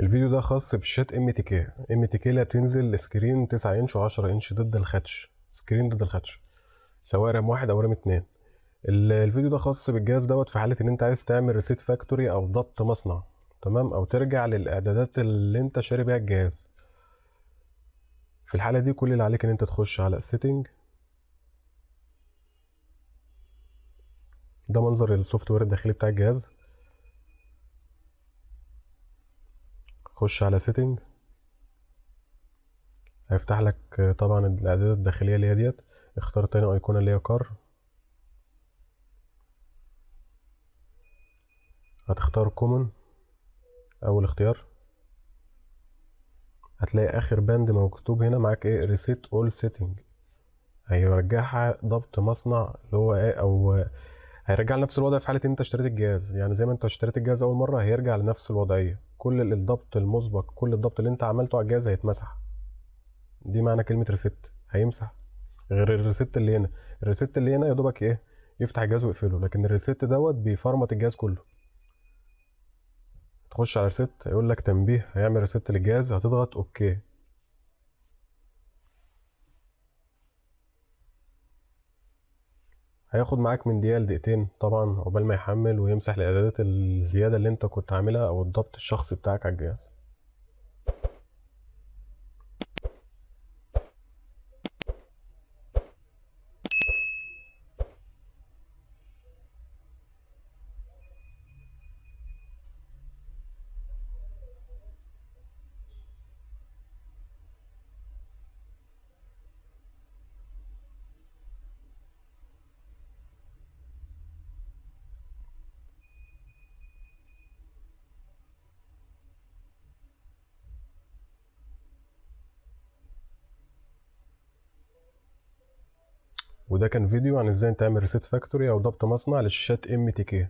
الفيديو ده خاص بشاشات ام تي كي. ام تي كي اللي بتنزل سكرين 9 انش و10 انش ضد الخدش، سكرين ضد الخدش، سواء رام واحد او رام اتنين. الفيديو ده خاص بالجهاز دوت في حاله ان انت عايز تعمل ريسيت فاكتوري او ضبط مصنع، تمام، او ترجع للاعدادات اللي انت شاري بيها الجهاز. في الحاله دي كل اللي عليك ان انت تخش على السيتنج. ده منظر السوفت وير الداخلي بتاع الجهاز. خش على سيتنج، هيفتح لك طبعا الاعدادات الداخليه اللي هي ديت. اختار تاني ايقونه اللي هي كار، هتختار كومن اول اختيار. هتلاقي اخر بند مكتوب هنا معاك ايه، ريسيت اول سيتنج. هيرجعها ضبط مصنع اللي هو ايه، او هيرجع لنفس الوضع في حاله ان انت اشتريت الجهاز. يعني زي ما انت اشتريت الجهاز اول مره هيرجع لنفس الوضعيه، كل الضبط المسبق، كل الضبط اللي انت عملته على الجهاز هيتمسح. دي معنى كلمه ريسيت، هيمسح. غير الريسيت اللي هنا، الريسيت اللي هنا يا دوبك ايه، يفتح الجهاز ويقفله، لكن الريسيت دوت بيفرمط الجهاز كله. تخش على ريسيت، هيقول لك تنبيه هيعمل ريسيت للجهاز، هتضغط اوكي. هياخد معاك من دقيقة لدقيقتين طبعا عقبال ما يحمل ويمسح الإعدادات الزيادة اللي انت كنت عاملها أو الضبط الشخصي بتاعك على الجهاز. وده كان فيديو عن ازاي تعمل ريسيت فاكتوري أو ضبط مصنع لشاشات ام تي كي.